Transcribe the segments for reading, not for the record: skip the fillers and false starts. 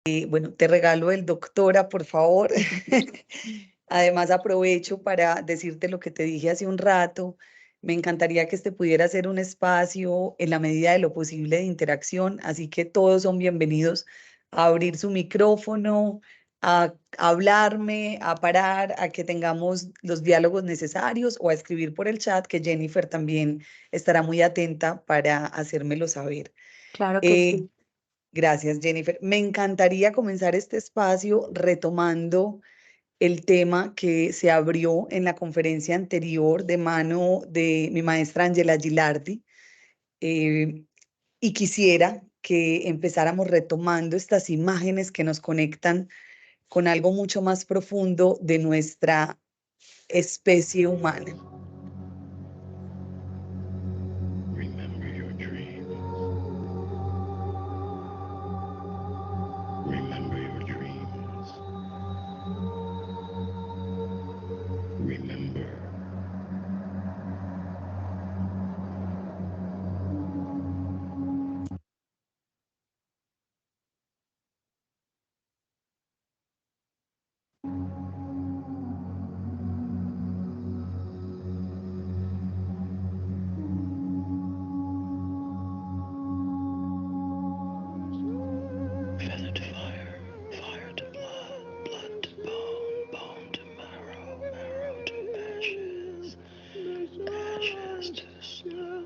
Bueno, te regalo el doctora, por favor. Además, aprovecho para decirte lo que te dije hace un rato. Me encantaría que este pudiera ser un espacio en la medida de lo posible de interacción, así que todos son bienvenidos a abrir su micrófono, a hablarme, a parar, a que tengamos los diálogos necesarios o a escribir por el chat, que Jennifer también estará muy atenta para hacérmelo saber. Claro que Eh, sí. Gracias, Jennifer. Me encantaría comenzar este espacio retomando el tema que se abrió en la conferencia anterior de mano de mi maestra Angela Gilardi. eh, y quisiera que empezáramos retomando estas imágenes que nos conectan con algo mucho más profundo de nuestra especie humana. Remember your dreams. Remember your dreams. Remember. Feather to fire, fire to blood, blood to bone, bone to marrow, marrow to ashes, ashes to snow.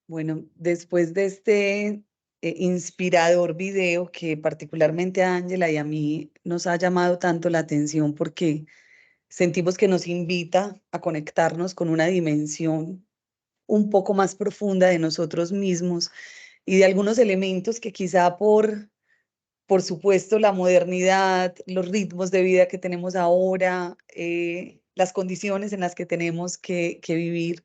Bueno, después de este inspirador video que particularmente a Ángela y a mí nos ha llamado tanto la atención porque sentimos que nos invita a conectarnos con una dimensión un poco más profunda de nosotros mismos y de algunos elementos que quizá por supuesto, la modernidad, los ritmos de vida que tenemos ahora, las condiciones en las que tenemos que vivir,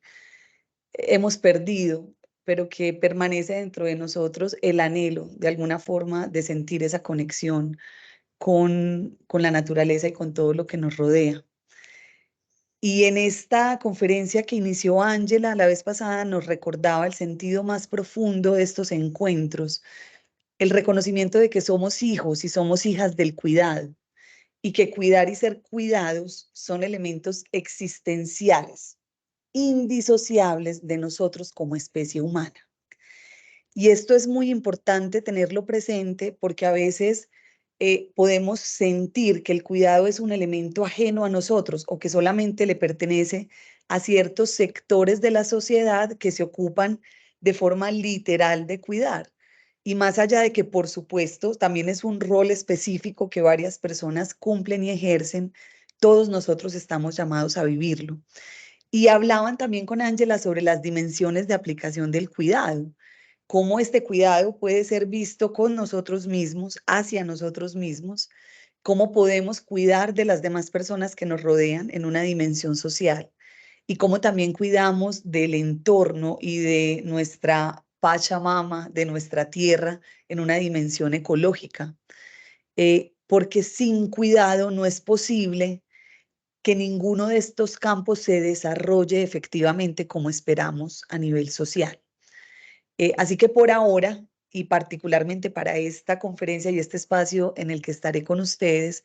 hemos perdido, pero que permanece dentro de nosotros el anhelo, de alguna forma, de sentir esa conexión con la naturaleza y con todo lo que nos rodea. Y en esta conferencia que inició Ángela la vez pasada nos recordaba el sentido más profundo de estos encuentros, el reconocimiento de que somos hijos y somos hijas del cuidado y que cuidar y ser cuidados son elementos existenciales indisociables de nosotros como especie humana. Y esto es muy importante tenerlo presente porque a veces podemos sentir que el cuidado es un elemento ajeno a nosotros o que solamente le pertenece a ciertos sectores de la sociedad que se ocupan de forma literal de cuidar. Y más allá de que, por supuesto, también es un rol específico que varias personas cumplen y ejercen, todos nosotros estamos llamados a vivirlo. Y hablaban también con Ángela sobre las dimensiones de aplicación del cuidado, cómo este cuidado puede ser visto con nosotros mismos, hacia nosotros mismos, cómo podemos cuidar de las demás personas que nos rodean en una dimensión social y cómo también cuidamos del entorno y de nuestra Pachamama, de nuestra tierra, en una dimensión ecológica. Porque sin cuidado no es posible que ninguno de estos campos se desarrolle efectivamente como esperamos a nivel social. Así que por ahora, y particularmente para esta conferencia y este espacio en el que estaré con ustedes,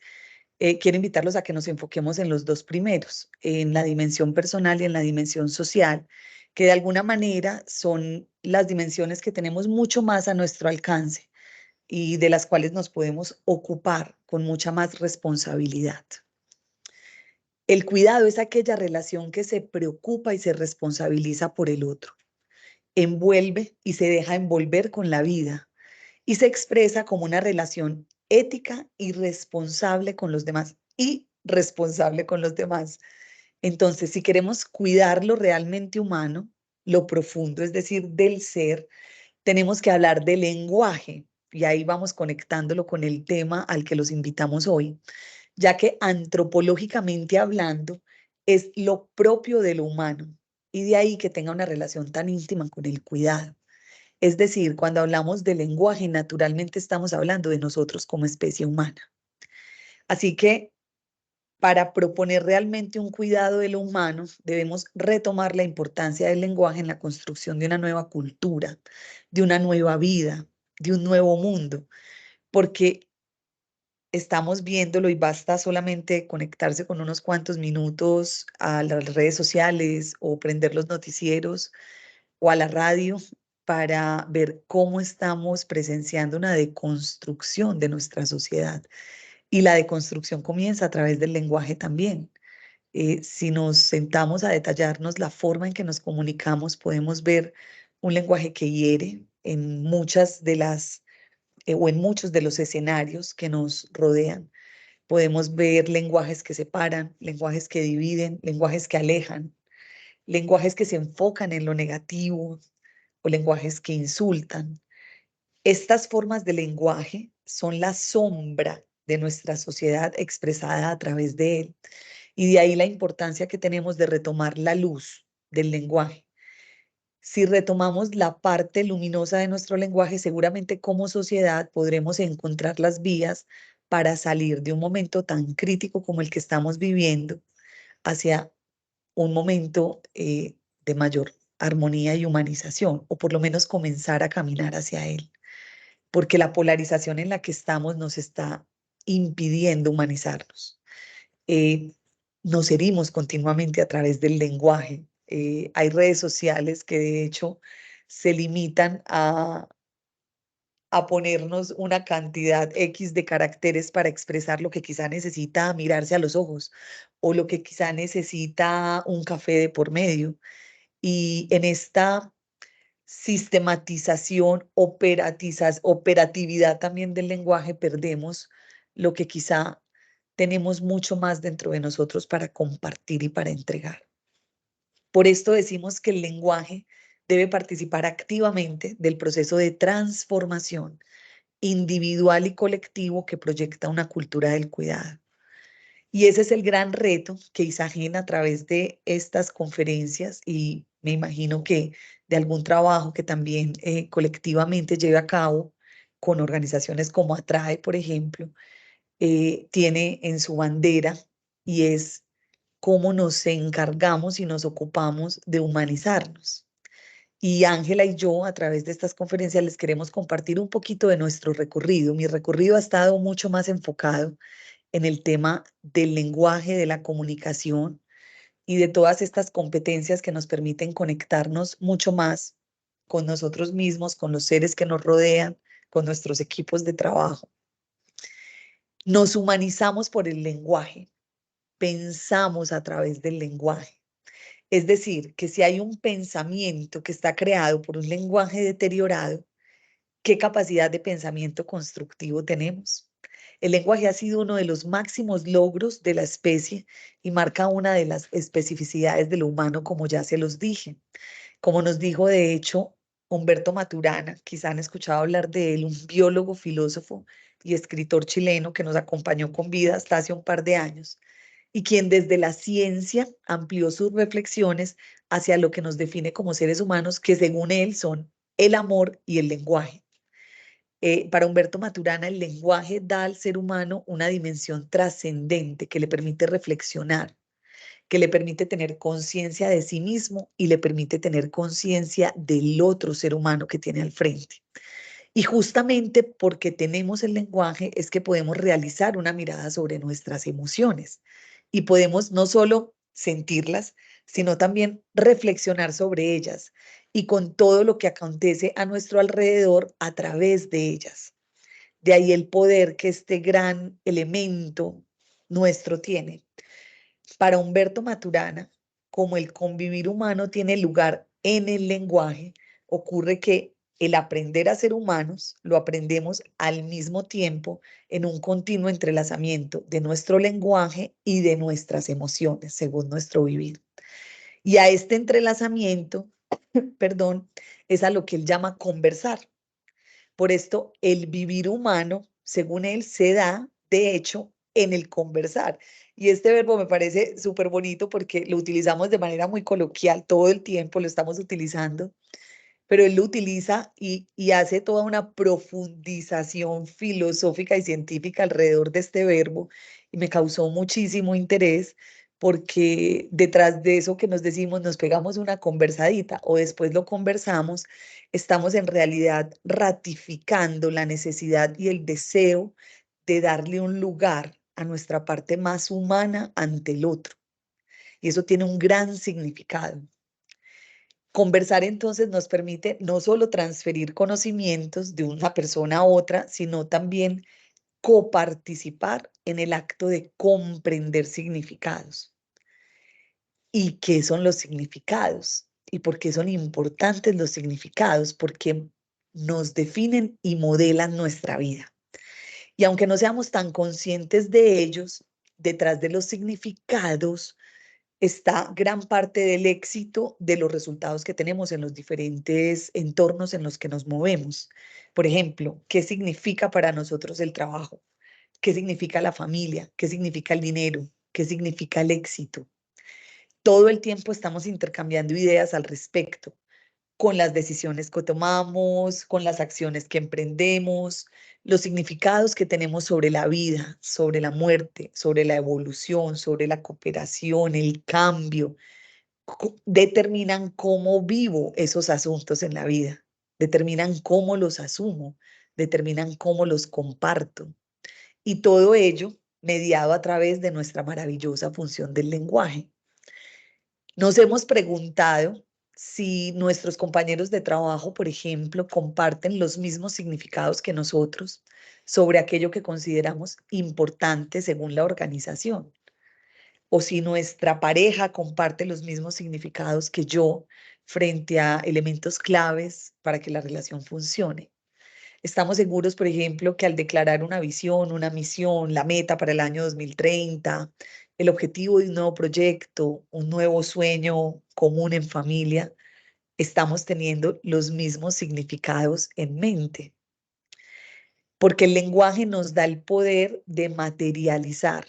quiero invitarlos a que nos enfoquemos en los dos primeros, en la dimensión personal y en la dimensión social, que de alguna manera son las dimensiones que tenemos mucho más a nuestro alcance y de las cuales nos podemos ocupar con mucha más responsabilidad. El cuidado es aquella relación que se preocupa y se responsabiliza por el otro, envuelve y se deja envolver con la vida y se expresa como una relación ética y responsable con los demás y responsable con los demás. Entonces, si queremos cuidar lo realmente humano, lo profundo, es decir, del ser, tenemos que hablar del lenguaje y ahí vamos conectándolo con el tema al que los invitamos hoy, ya que antropológicamente hablando es lo propio de lo humano y de ahí que tenga una relación tan íntima con el cuidado. Es decir, cuando hablamos de lenguaje, naturalmente estamos hablando de nosotros como especie humana. Así que para proponer realmente un cuidado de lo humano, debemos retomar la importancia del lenguaje en la construcción de una nueva cultura, de una nueva vida, de un nuevo mundo, porque estamos viéndolo y basta solamente conectarse con unos cuantos minutos a las redes sociales o prender los noticieros o a la radio para ver cómo estamos presenciando una deconstrucción de nuestra sociedad. Y la deconstrucción comienza a través del lenguaje también. Si nos sentamos a detallarnos la forma en que nos comunicamos, podemos ver un lenguaje que hiere en muchas de las o en muchos de los escenarios que nos rodean. Podemos ver lenguajes que separan, lenguajes que dividen, lenguajes que alejan, lenguajes que se enfocan en lo negativo o lenguajes que insultan. Estas formas de lenguaje son la sombra de nuestra sociedad expresada a través de él. Y de ahí la importancia que tenemos de retomar la luz del lenguaje. Si retomamos la parte luminosa de nuestro lenguaje, seguramente como sociedad podremos encontrar las vías para salir de un momento tan crítico como el que estamos viviendo hacia un momento de mayor armonía y humanización, o por lo menos comenzar a caminar hacia él, porque la polarización en la que estamos nos está impidiendo humanizarnos. Eh, Nos herimos continuamente a través del lenguaje. Hay redes sociales que de hecho se limitan a ponernos una cantidad X de caracteres para expresar lo que quizá necesita mirarse a los ojos o lo que quizá necesita un café de por medio. Y en esta sistematización, operatividad también del lenguaje, perdemos lo que quizá tenemos mucho más dentro de nosotros para compartir y para entregar. Por esto decimos que el lenguaje debe participar activamente del proceso de transformación individual y colectivo que proyecta una cultura del cuidado. Y ese es el gran reto que Isagen a través de estas conferencias y me imagino que de algún trabajo que también colectivamente lleve a cabo con organizaciones como Atrae, por ejemplo, tiene en su bandera y es cómo nos encargamos y nos ocupamos de humanizarnos. Y Ángela y yo, a través de estas conferencias, les queremos compartir un poquito de nuestro recorrido. Mi recorrido ha estado mucho más enfocado en el tema del lenguaje, de la comunicación y de todas estas competencias que nos permiten conectarnos mucho más con nosotros mismos, con los seres que nos rodean, con nuestros equipos de trabajo. Nos humanizamos por el lenguaje, pensamos a través del lenguaje. Es decir, que si hay un pensamiento que está creado por un lenguaje deteriorado, ¿qué capacidad de pensamiento constructivo tenemos? El lenguaje ha sido uno de los máximos logros de la especie y marca una de las especificidades de lo humano, como ya se los dije. Como nos dijo, de hecho, Humberto Maturana, quizá han escuchado hablar de él, un biólogo, filósofo y escritor chileno que nos acompañó con vida hasta hace un par de años y quien desde la ciencia amplió sus reflexiones hacia lo que nos define como seres humanos, que según él son el amor y el lenguaje. Para Humberto Maturana, el lenguaje da al ser humano una dimensión trascendente que le permite reflexionar, que le permite tener conciencia de sí mismo y le permite tener conciencia del otro ser humano que tiene al frente. Y justamente porque tenemos el lenguaje es que podemos realizar una mirada sobre nuestras emociones y podemos no solo sentirlas, sino también reflexionar sobre ellas y con todo lo que acontece a nuestro alrededor a través de ellas. De ahí el poder que este gran elemento nuestro tiene. Para Humberto Maturana, como el convivir humano tiene lugar en el lenguaje, ocurre que el aprender a ser humanos lo aprendemos al mismo tiempo en un continuo entrelazamiento de nuestro lenguaje y de nuestras emociones, según nuestro vivir. Y a este entrelazamiento, perdón, es a lo que él llama conversar. Por esto, el vivir humano, según él, se da, de hecho, en el conversar. Y este verbo me parece súper bonito porque lo utilizamos de manera muy coloquial todo el tiempo, lo estamos utilizando, pero él lo utiliza y hace toda una profundización filosófica y científica alrededor de este verbo y me causó muchísimo interés porque detrás de eso que nos decimos, nos pegamos una conversadita o después lo conversamos, estamos en realidad ratificando la necesidad y el deseo de darle un lugar a nuestra parte más humana ante el otro. Y eso tiene un gran significado. Conversar entonces nos permite no solo transferir conocimientos de una persona a otra, sino también coparticipar en el acto de comprender significados. ¿Y qué son los significados? ¿Y por qué son importantes los significados? Porque nos definen y modelan nuestra vida. Y aunque no seamos tan conscientes de ellos, detrás de los significados está gran parte del éxito de los resultados que tenemos en los diferentes entornos en los que nos movemos. Por ejemplo, ¿qué significa para nosotros el trabajo? ¿Qué significa la familia? ¿Qué significa el dinero? ¿Qué significa el éxito? Todo el tiempo estamos intercambiando ideas al respecto, con las decisiones que tomamos, con las acciones que emprendemos, los significados que tenemos sobre la vida, sobre la muerte, sobre la evolución, sobre la cooperación, el cambio, determinan cómo vivo esos asuntos en la vida, determinan cómo los asumo, determinan cómo los comparto. Y todo ello mediado a través de nuestra maravillosa función del lenguaje. Nos hemos preguntado si nuestros compañeros de trabajo, por ejemplo, comparten los mismos significados que nosotros sobre aquello que consideramos importante según la organización, o si nuestra pareja comparte los mismos significados que yo frente a elementos claves para que la relación funcione. Estamos seguros, por ejemplo, que al declarar una visión, una misión, la meta para el año 2030, el objetivo de un nuevo proyecto, un nuevo sueño común en familia, estamos teniendo los mismos significados en mente, porque el lenguaje nos da el poder de materializar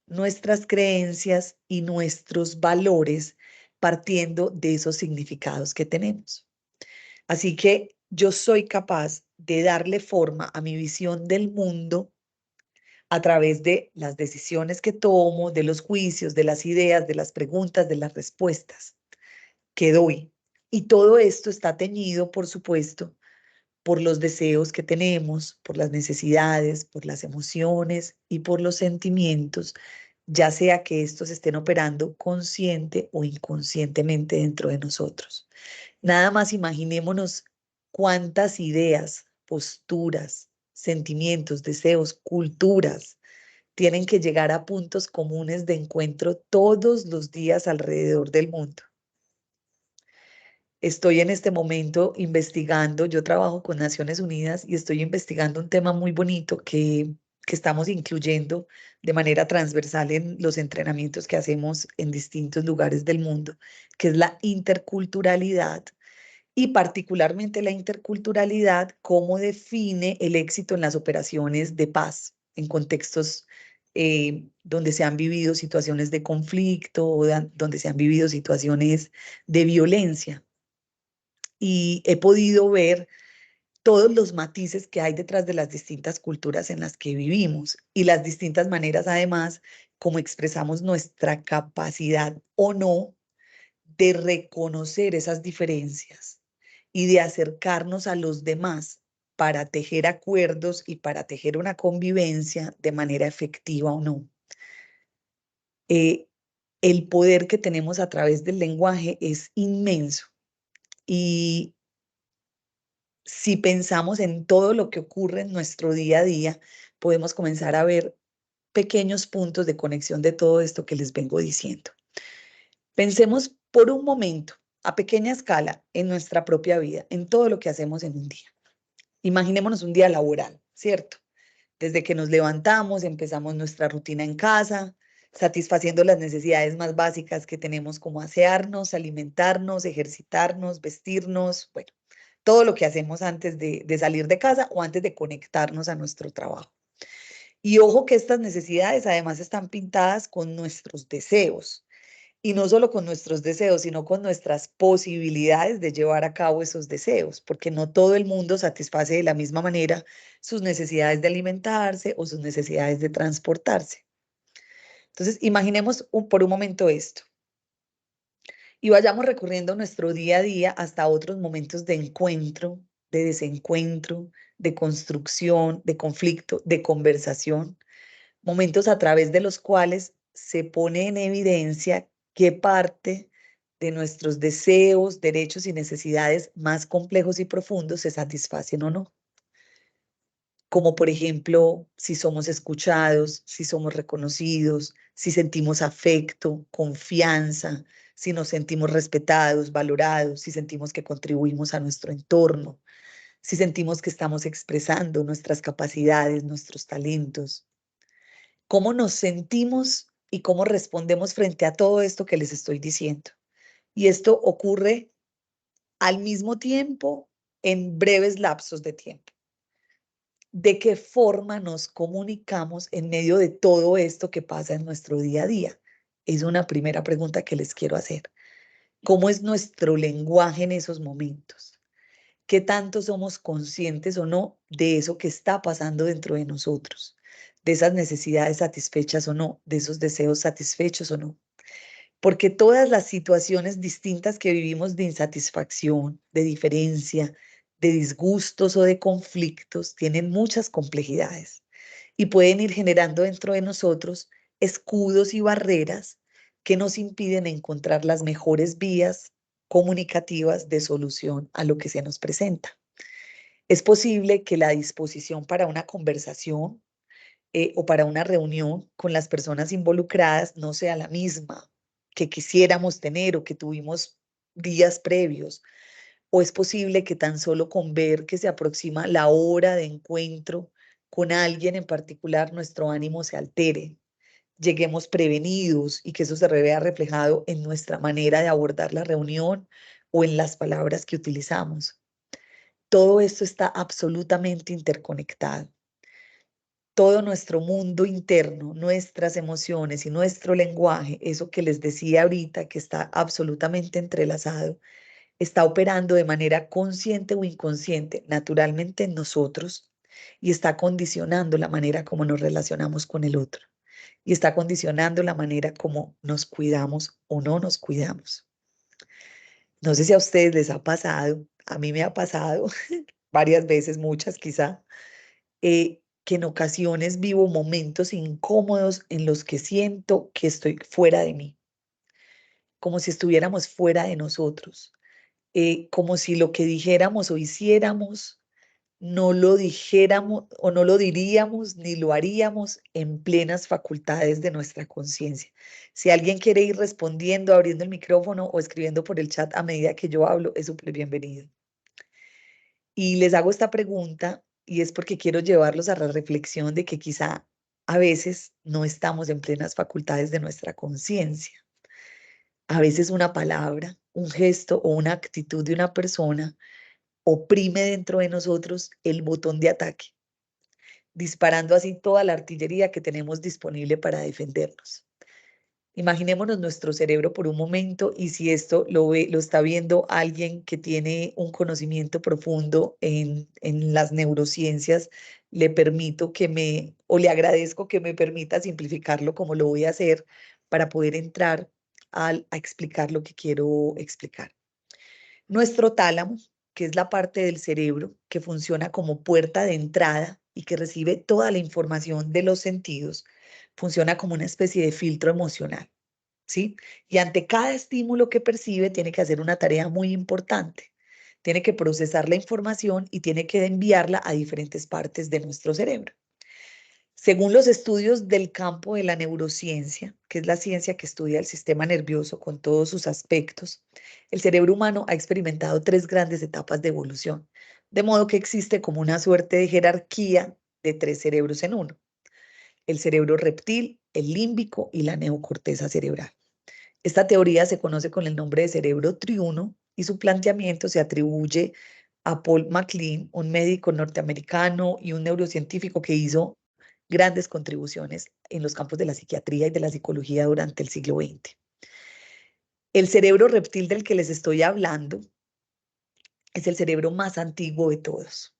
nuestras creencias y nuestros valores partiendo de esos significados que tenemos. Así que yo soy capaz de darle forma a mi visión del mundo a través de las decisiones que tomo, de los juicios, de las ideas, de las preguntas, de las respuestas que doy. Y todo esto está teñido, por supuesto, por los deseos que tenemos, por las necesidades, por las emociones y por los sentimientos ya sea que estos estén operando consciente o inconscientemente dentro de nosotros. Nada más imaginémonos cuántas ideas, posturas, sentimientos, deseos, culturas tienen que llegar a puntos comunes de encuentro todos los días alrededor del mundo. Estoy en este momento investigando, yo trabajo con Naciones Unidas y estoy investigando un tema muy bonito que estamos incluyendo de manera transversal en los entrenamientos que hacemos en distintos lugares del mundo, que es la interculturalidad y particularmente la interculturalidad, cómo define el éxito en las operaciones de paz en contextos donde se han vivido situaciones de conflicto o donde se han vivido situaciones de violencia. Y he podido ver todos los matices que hay detrás de las distintas culturas en las que vivimos y las distintas maneras, además, como expresamos nuestra capacidad o no de reconocer esas diferencias y de acercarnos a los demás para tejer acuerdos y para tejer una convivencia de manera efectiva o no. El poder que tenemos a través del lenguaje es inmenso y si pensamos en todo lo que ocurre en nuestro día a día, podemos comenzar a ver pequeños puntos de conexión de todo esto que les vengo diciendo. Pensemos por un momento, a pequeña escala, en nuestra propia vida, en todo lo que hacemos en un día. Imaginémonos un día laboral, ¿cierto? Desde que nos levantamos, empezamos nuestra rutina en casa, satisfaciendo las necesidades más básicas que tenemos como asearnos, alimentarnos, ejercitarnos, vestirnos, bueno, todo lo que hacemos antes de salir de casa o antes de conectarnos a nuestro trabajo. Y ojo que estas necesidades además están pintadas con nuestros deseos. Y no solo con nuestros deseos, sino con nuestras posibilidades de llevar a cabo esos deseos, porque no todo el mundo satisface de la misma manera sus necesidades de alimentarse o sus necesidades de transportarse. Entonces, imaginemos por un momento esto y vayamos recurriendo nuestro día a día hasta otros momentos de encuentro, de desencuentro, de construcción, de conflicto, de conversación, momentos a través de los cuales se pone en evidencia qué parte de nuestros deseos, derechos y necesidades más complejos y profundos se satisfacen o no. Como por ejemplo, si somos escuchados, si somos reconocidos, si sentimos afecto, confianza, si nos sentimos respetados, valorados, si sentimos que contribuimos a nuestro entorno, si sentimos que estamos expresando nuestras capacidades, nuestros talentos. Cómo nos sentimos y cómo respondemos frente a todo esto que les estoy diciendo. Y esto ocurre al mismo tiempo en breves lapsos de tiempo. ¿De qué forma nos comunicamos en medio de todo esto que pasa en nuestro día a día? Es una primera pregunta que les quiero hacer. ¿Cómo es nuestro lenguaje en esos momentos? ¿Qué tanto somos conscientes o no de eso que está pasando dentro de nosotros? De esas necesidades satisfechas o no, de esos deseos satisfechos o no. Porque todas las situaciones distintas que vivimos de insatisfacción, de diferencia, de disgustos o de conflictos tienen muchas complejidades y pueden ir generando dentro de nosotros escudos y barreras que nos impiden encontrar las mejores vías comunicativas de solución a lo que se nos presenta. Es posible que la disposición para una conversación o para una reunión con las personas involucradas no sea la misma que quisiéramos tener o que tuvimos días previos. O es posible que tan solo con ver que se aproxima la hora de encuentro con alguien en particular, nuestro ánimo se altere, lleguemos prevenidos y que eso se vea reflejado en nuestra manera de abordar la reunión o en las palabras que utilizamos. Todo esto está absolutamente interconectado. Todo nuestro mundo interno, nuestras emociones y nuestro lenguaje, eso que les decía ahorita, que está absolutamente entrelazado, está operando de manera consciente o inconsciente, naturalmente en nosotros, y está condicionando la manera como nos relacionamos con el otro, y está condicionando la manera como nos cuidamos o no nos cuidamos. No sé si a ustedes les ha pasado, a mí me ha pasado varias veces, muchas quizá, que en ocasiones vivo momentos incómodos en los que siento que estoy fuera de mí, como si estuviéramos fuera de nosotros, como si lo que dijéramos o hiciéramos no lo dijéramos o no lo diríamos ni lo haríamos en plenas facultades de nuestra conciencia. Si alguien quiere ir respondiendo, abriendo el micrófono o escribiendo por el chat a medida que yo hablo, es súper bienvenido. Y les hago esta pregunta y es porque quiero llevarlos a la reflexión de que quizá a veces no estamos en plenas facultades de nuestra conciencia. A veces una palabra, un gesto o una actitud de una persona oprime dentro de nosotros el botón de ataque, disparando así toda la artillería que tenemos disponible para defendernos. Imaginémonos nuestro cerebro por un momento y si esto lo está viendo alguien que tiene un conocimiento profundo en las neurociencias, le permito o le agradezco que me permita simplificarlo como lo voy a hacer para poder entrar a explicar lo que quiero explicar. Nuestro tálamo, que es la parte del cerebro que funciona como puerta de entrada y que recibe toda la información de los sentidos, funciona como una especie de filtro emocional, ¿sí? Y ante cada estímulo que percibe tiene que hacer una tarea muy importante. Tiene que procesar la información y tiene que enviarla a diferentes partes de nuestro cerebro. Según los estudios del campo de la neurociencia, que es la ciencia que estudia el sistema nervioso con todos sus aspectos, el cerebro humano ha experimentado tres grandes etapas de evolución, de modo que existe como una suerte de jerarquía de tres cerebros en uno: el cerebro reptil, el límbico y la neocorteza cerebral. Esta teoría se conoce con el nombre de cerebro triuno y su planteamiento se atribuye a Paul MacLean, un médico norteamericano y un neurocientífico que hizo grandes contribuciones en los campos de la psiquiatría y de la psicología durante el siglo XX. El cerebro reptil del que les estoy hablando es el cerebro más antiguo de todos.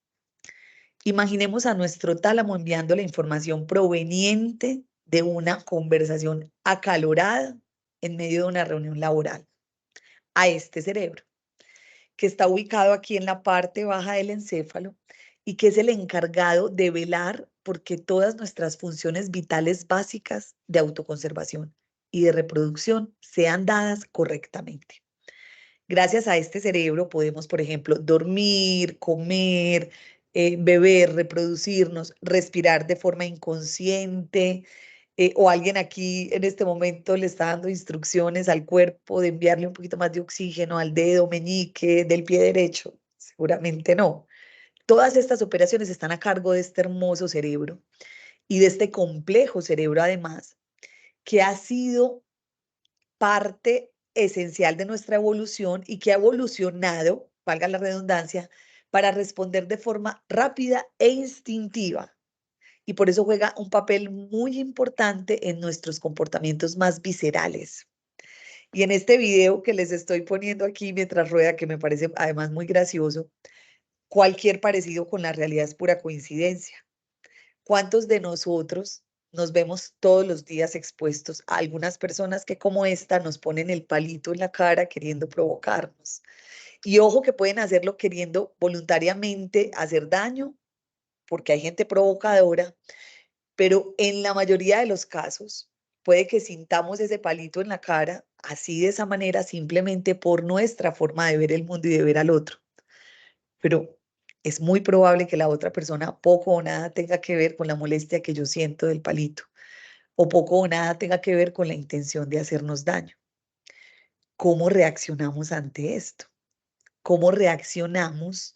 Imaginemos a nuestro tálamo enviando la información proveniente de una conversación acalorada en medio de una reunión laboral a este cerebro, que está ubicado aquí en la parte baja del encéfalo y que es el encargado de velar porque todas nuestras funciones vitales básicas de autoconservación y de reproducción sean dadas correctamente. Gracias a este cerebro podemos, por ejemplo, dormir, comer, beber, reproducirnos, respirar de forma inconsciente, o alguien aquí en este momento le está dando instrucciones al cuerpo de enviarle un poquito más de oxígeno al dedo meñique del pie derecho. Seguramente no. Todas estas operaciones están a cargo de este hermoso cerebro y de este complejo cerebro además, que ha sido parte esencial de nuestra evolución y que ha evolucionado, valga la redundancia, para responder de forma rápida e instintiva. Y por eso juega un papel muy importante en nuestros comportamientos más viscerales. Y en este video que les estoy poniendo aquí mientras rueda, que me parece además muy gracioso, cualquier parecido con la realidad es pura coincidencia. ¿Cuántos de nosotros nos vemos todos los días expuestos a algunas personas que como esta nos ponen el palito en la cara queriendo provocarnos? Y ojo que pueden hacerlo queriendo voluntariamente hacer daño, porque hay gente provocadora, pero en la mayoría de los casos puede que sintamos ese palito en la cara así de esa manera simplemente por nuestra forma de ver el mundo y de ver al otro. Pero es muy probable que la otra persona poco o nada tenga que ver con la molestia que yo siento del palito, o poco o nada tenga que ver con la intención de hacernos daño. ¿Cómo reaccionamos ante esto? ¿Cómo reaccionamos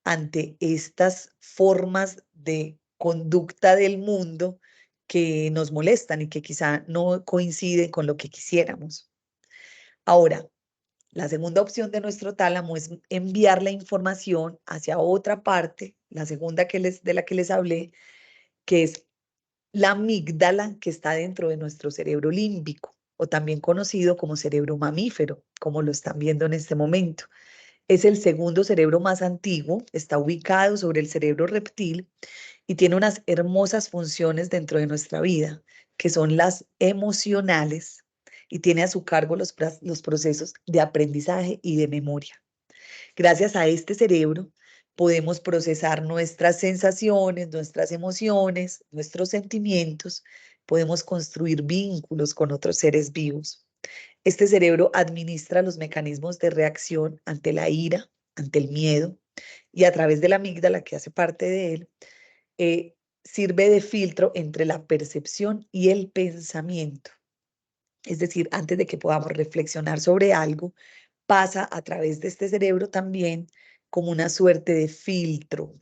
ante estas formas de conducta del mundo que nos molestan y que quizá no coinciden con lo que quisiéramos? Ahora, la segunda opción de nuestro tálamo es enviar la información hacia otra parte, la segunda de la que les hablé, que es la amígdala que está dentro de nuestro cerebro límbico, o también conocido como cerebro mamífero, como lo están viendo en este momento. Es el segundo cerebro más antiguo, está ubicado sobre el cerebro reptil y tiene unas hermosas funciones dentro de nuestra vida, que son las emocionales, y tiene a su cargo los procesos de aprendizaje y de memoria. Gracias a este cerebro, podemos procesar nuestras sensaciones, nuestras emociones, nuestros sentimientos, podemos construir vínculos con otros seres vivos. Este cerebro administra los mecanismos de reacción ante la ira, ante el miedo, y a través de la amígdala, que hace parte de él, sirve de filtro entre la percepción y el pensamiento. Es decir, antes de que podamos reflexionar sobre algo, pasa a través de este cerebro también como una suerte de filtro.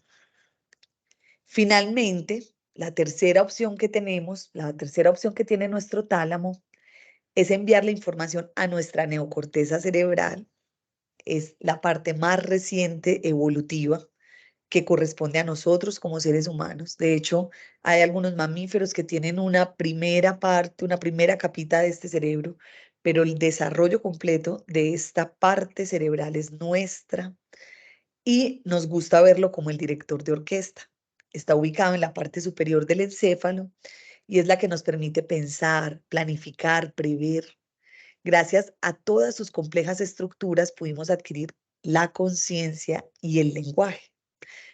Finalmente, la tercera opción que tenemos, la tercera opción que tiene nuestro tálamo, es enviar la información a nuestra neocorteza cerebral. Es la parte más reciente evolutiva que corresponde a nosotros como seres humanos. De hecho, hay algunos mamíferos que tienen una primera parte, una primera capita de este cerebro, pero el desarrollo completo de esta parte cerebral es nuestra y nos gusta verlo como el director de orquesta. Está ubicado en la parte superior del encéfalo y es la que nos permite pensar, planificar, prever. Gracias a todas sus complejas estructuras pudimos adquirir la conciencia y el lenguaje,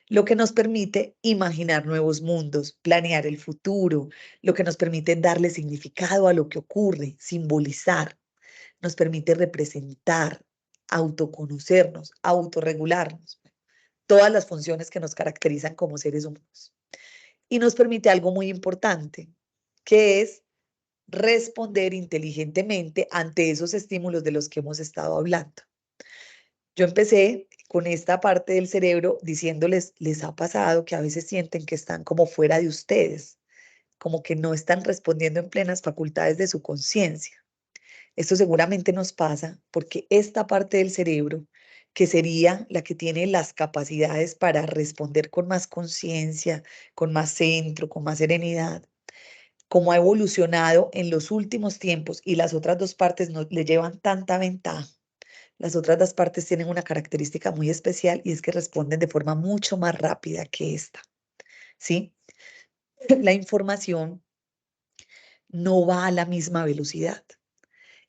lo que nos permite imaginar nuevos mundos, planear el futuro, lo que nos permite darle significado a lo que ocurre, simbolizar, nos permite representar, autoconocernos, autorregularnos, todas las funciones que nos caracterizan como seres humanos. Y nos permite algo muy importante, que es responder inteligentemente ante esos estímulos de los que hemos estado hablando. Yo empecé con esta parte del cerebro diciéndoles, les ha pasado que a veces sienten que están como fuera de ustedes, como que no están respondiendo en plenas facultades de su conciencia. Esto seguramente nos pasa porque esta parte del cerebro, que sería la que tiene las capacidades para responder con más conciencia, con más centro, con más serenidad, como ha evolucionado en los últimos tiempos y las otras dos partes no le llevan tanta ventaja. Las otras dos partes tienen una característica muy especial y es que responden de forma mucho más rápida que esta, ¿sí? La información no va a la misma velocidad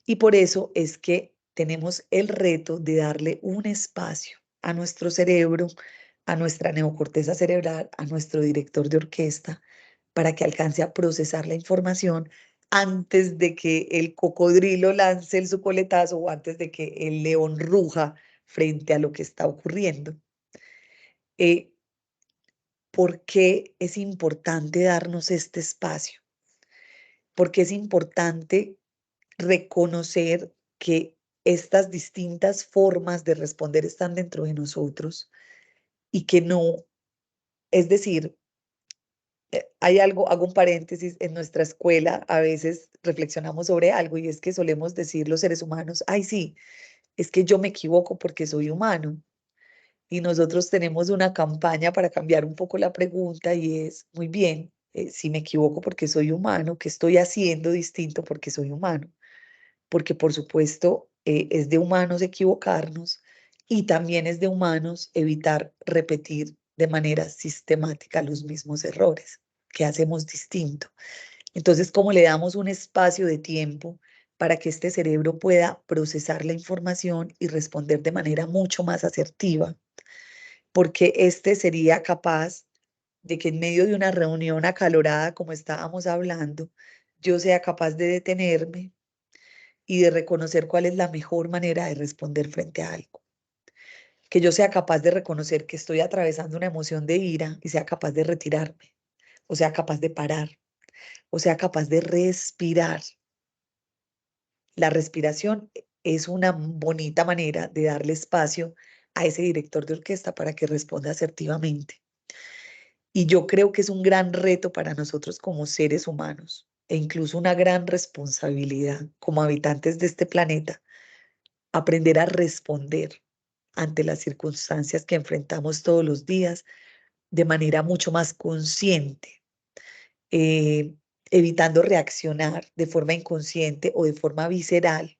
y por eso es que tenemos el reto de darle un espacio a nuestro cerebro, a nuestra neocorteza cerebral, a nuestro director de orquesta, para que alcance a procesar la información antes de que el cocodrilo lance el su coletazo o antes de que el león ruja frente a lo que está ocurriendo. Eh, ¿Por qué es importante darnos este espacio? Porque es importante reconocer que estas distintas formas de responder están dentro de nosotros y que no, es decir, hay algo, hago un paréntesis, en nuestra escuela a veces reflexionamos sobre algo y es que solemos decir los seres humanos, ay sí, es que yo me equivoco porque soy humano. Y nosotros tenemos una campaña para cambiar un poco la pregunta y es, muy bien, si me equivoco porque soy humano, ¿qué estoy haciendo distinto porque soy humano? Porque por supuesto es de humanos equivocarnos y también es de humanos evitar repetir de manera sistemática los mismos errores. ¿Qué hacemos distinto? Entonces, ¿cómo le damos un espacio de tiempo para que este cerebro pueda procesar la información y responder de manera mucho más asertiva? Porque este sería capaz de que en medio de una reunión acalorada, como estábamos hablando, yo sea capaz de detenerme y de reconocer cuál es la mejor manera de responder frente a algo. Que yo sea capaz de reconocer que estoy atravesando una emoción de ira y sea capaz de retirarme, o sea capaz de parar, o sea capaz de respirar. La respiración es una bonita manera de darle espacio a ese director de orquesta para que responda asertivamente. Y yo creo que es un gran reto para nosotros como seres humanos e incluso una gran responsabilidad como habitantes de este planeta, aprender a responder ante las circunstancias que enfrentamos todos los días de manera mucho más consciente, eh, evitando reaccionar de forma inconsciente o de forma visceral,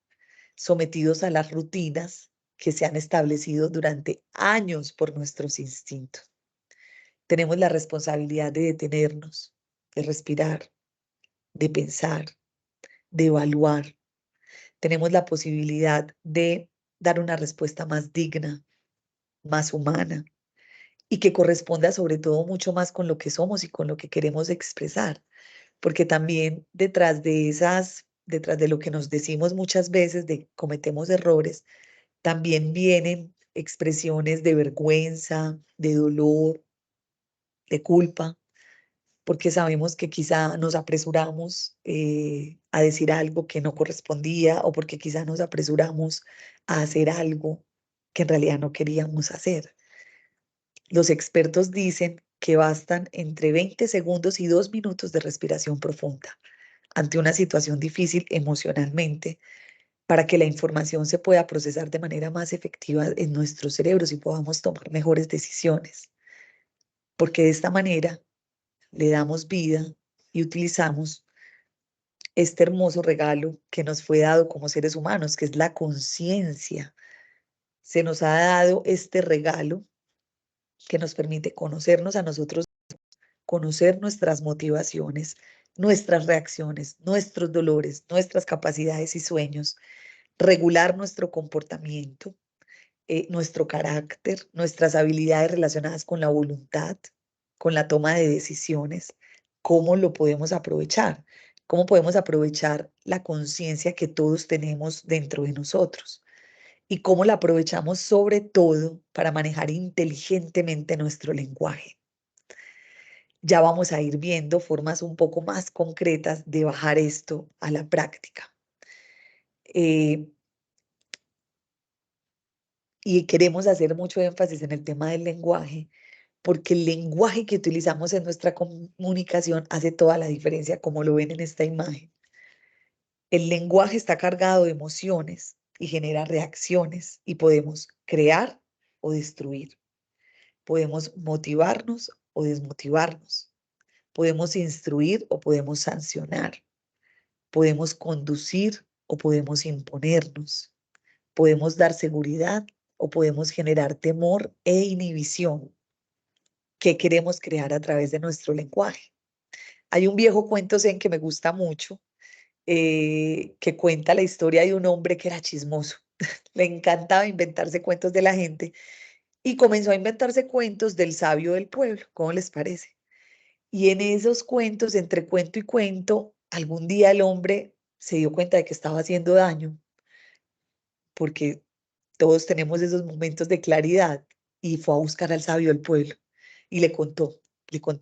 sometidos a las rutinas que se han establecido durante años por nuestros instintos. Tenemos la responsabilidad de detenernos, de respirar, de pensar, de evaluar. Tenemos la posibilidad de dar una respuesta más digna, más humana y que corresponda sobre todo mucho más con lo que somos y con lo que queremos expresar, porque también detrás de lo que nos decimos muchas veces, de cometemos errores, también vienen expresiones de vergüenza, de dolor, de culpa, porque sabemos que quizá nos apresuramos a decir algo que no correspondía o porque quizá nos apresuramos a hacer algo que en realidad no queríamos hacer. Los expertos dicen que bastan entre 20 segundos y 2 minutos de respiración profunda ante una situación difícil emocionalmente para que la información se pueda procesar de manera más efectiva en nuestros cerebros y podamos tomar mejores decisiones. Porque de esta manera le damos vida y utilizamos este hermoso regalo que nos fue dado como seres humanos, que es la conciencia. Se nos ha dado este regalo que nos permite conocernos a nosotros, conocer nuestras motivaciones, nuestras reacciones, nuestros dolores, nuestras capacidades y sueños, regular nuestro comportamiento, nuestro carácter, nuestras habilidades relacionadas con la voluntad, con la toma de decisiones, cómo lo podemos aprovechar, cómo podemos aprovechar la conciencia que todos tenemos dentro de nosotros y cómo la aprovechamos sobre todo para manejar inteligentemente nuestro lenguaje. Ya vamos a ir viendo formas un poco más concretas de bajar esto a la práctica. Eh, y queremos hacer mucho énfasis en el tema del lenguaje, porque el lenguaje que utilizamos en nuestra comunicación hace toda la diferencia, como lo ven en esta imagen. El lenguaje está cargado de emociones y genera reacciones y podemos crear o destruir. Podemos motivarnos o desmotivarnos. Podemos instruir o podemos sancionar. Podemos conducir o podemos imponernos. Podemos dar seguridad o podemos generar temor e inhibición. ¿Qué queremos crear a través de nuestro lenguaje? Hay un viejo cuento zen que me gusta mucho, que cuenta la historia de un hombre que era chismoso. Le encantaba inventarse cuentos de la gente y comenzó a inventarse cuentos del sabio del pueblo. ¿Cómo les parece? Y en esos cuentos, entre cuento y cuento, algún día el hombre se dio cuenta de que estaba haciendo daño, porque todos tenemos esos momentos de claridad, y fue a buscar al sabio del pueblo y le contó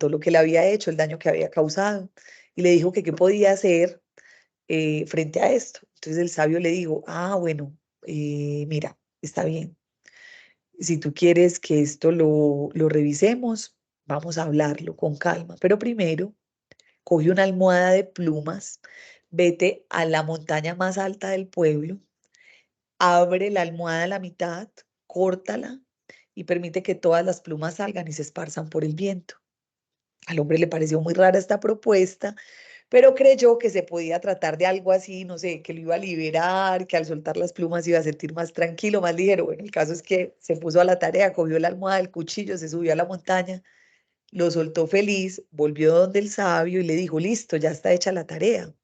lo que le había hecho, el daño que había causado, y le dijo que qué podía hacer frente a esto. Entonces el sabio le dijo, ah, bueno, mira, está bien. Si tú quieres que esto lo revisemos, vamos a hablarlo con calma. Pero primero, coge una almohada de plumas, vete a la montaña más alta del pueblo, abre la almohada a la mitad, córtala y permite que todas las plumas salgan y se esparzan por el viento. Al hombre le pareció muy rara esta propuesta, pero creyó que se podía tratar de algo así, no sé, que lo iba a liberar, que al soltar las plumas iba a sentir más tranquilo, más ligero. Bueno, el caso es que se puso a la tarea, cogió la almohada, el cuchillo, se subió a la montaña, lo soltó feliz, volvió donde el sabio y le dijo, listo, ya está hecha la tarea,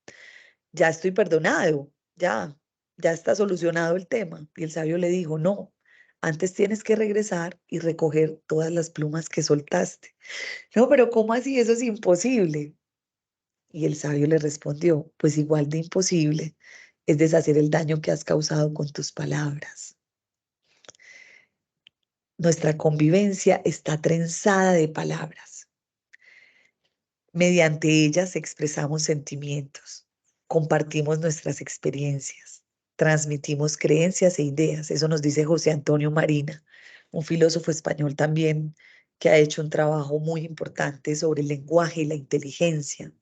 ya estoy perdonado, ya está solucionado el tema. Y el sabio le dijo, no, antes tienes que regresar y recoger todas las plumas que soltaste. No, pero ¿cómo así? Eso es imposible. Y el sabio le respondió, pues igual de imposible es deshacer el daño que has causado con tus palabras. Nuestra convivencia está trenzada de palabras. Mediante ellas expresamos sentimientos, compartimos nuestras experiencias, transmitimos creencias e ideas. Eso nos dice José Antonio Marina, un filósofo español también que ha hecho un trabajo muy importante sobre el lenguaje y la inteligencia.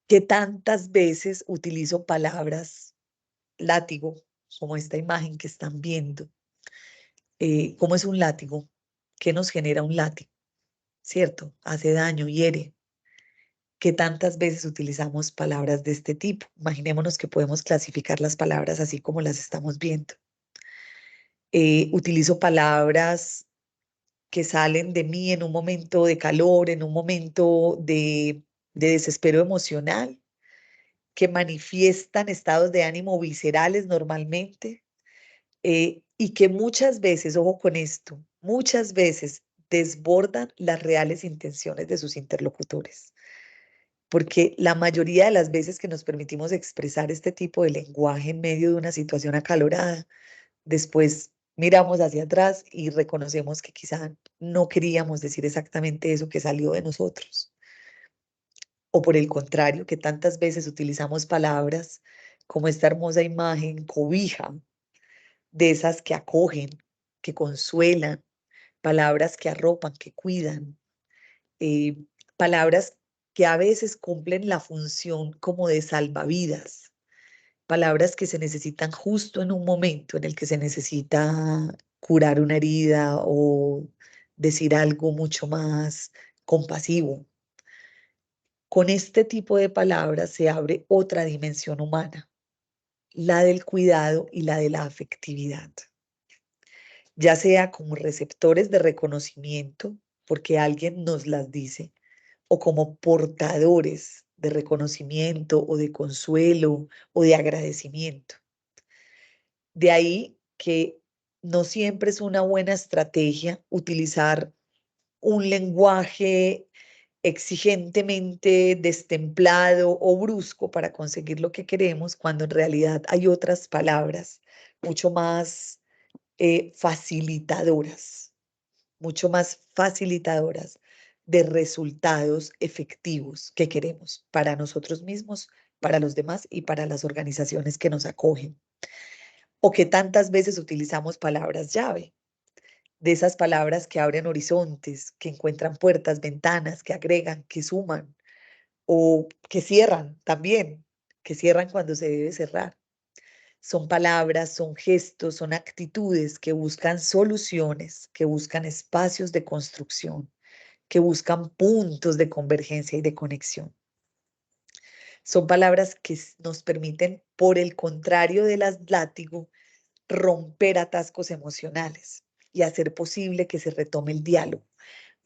Que tantas veces utilizo palabras látigo, como esta imagen que están viendo. ¿Cómo es un látigo? ¿Qué nos genera un látigo? ¿Cierto? Hace daño, hiere. ¿Qué tantas veces utilizamos palabras de este tipo? Imaginémonos que podemos clasificar las palabras así como las estamos viendo. Utilizo palabras que salen de mí en un momento de calor, en un momento de desespero emocional, que manifiestan estados de ánimo viscerales normalmente, y que muchas veces, ojo con esto, muchas veces desbordan las reales intenciones de sus interlocutores, porque la mayoría de las veces que nos permitimos expresar este tipo de lenguaje en medio de una situación acalorada, después miramos hacia atrás y reconocemos que quizá no queríamos decir exactamente eso que salió de nosotros. O por el contrario, que tantas veces utilizamos palabras como esta hermosa imagen, cobija, de esas que acogen, que consuelan, palabras que arropan, que cuidan, eh, palabras que a veces cumplen la función como de salvavidas, palabras que se necesitan justo en un momento en el que se necesita curar una herida o decir algo mucho más compasivo. Con este tipo de palabras se abre otra dimensión humana, la del cuidado y la de la afectividad, ya sea como receptores de reconocimiento, porque alguien nos las dice, o como portadores de reconocimiento o de consuelo o de agradecimiento. De ahí que no siempre es una buena estrategia utilizar un lenguaje exigentemente destemplado o brusco para conseguir lo que queremos, cuando en realidad hay otras palabras mucho más facilitadoras, mucho más facilitadoras de resultados efectivos que queremos para nosotros mismos, para los demás y para las organizaciones que nos acogen. O que tantas veces utilizamos palabras llave, de esas palabras que abren horizontes, que encuentran puertas, ventanas, que agregan, que suman o que cierran también, que cierran cuando se debe cerrar. Son palabras, son gestos, son actitudes que buscan soluciones, que buscan espacios de construcción, que buscan puntos de convergencia y de conexión. Son palabras que nos permiten, por el contrario de las látigo, romper atascos emocionales y hacer posible que se retome el diálogo.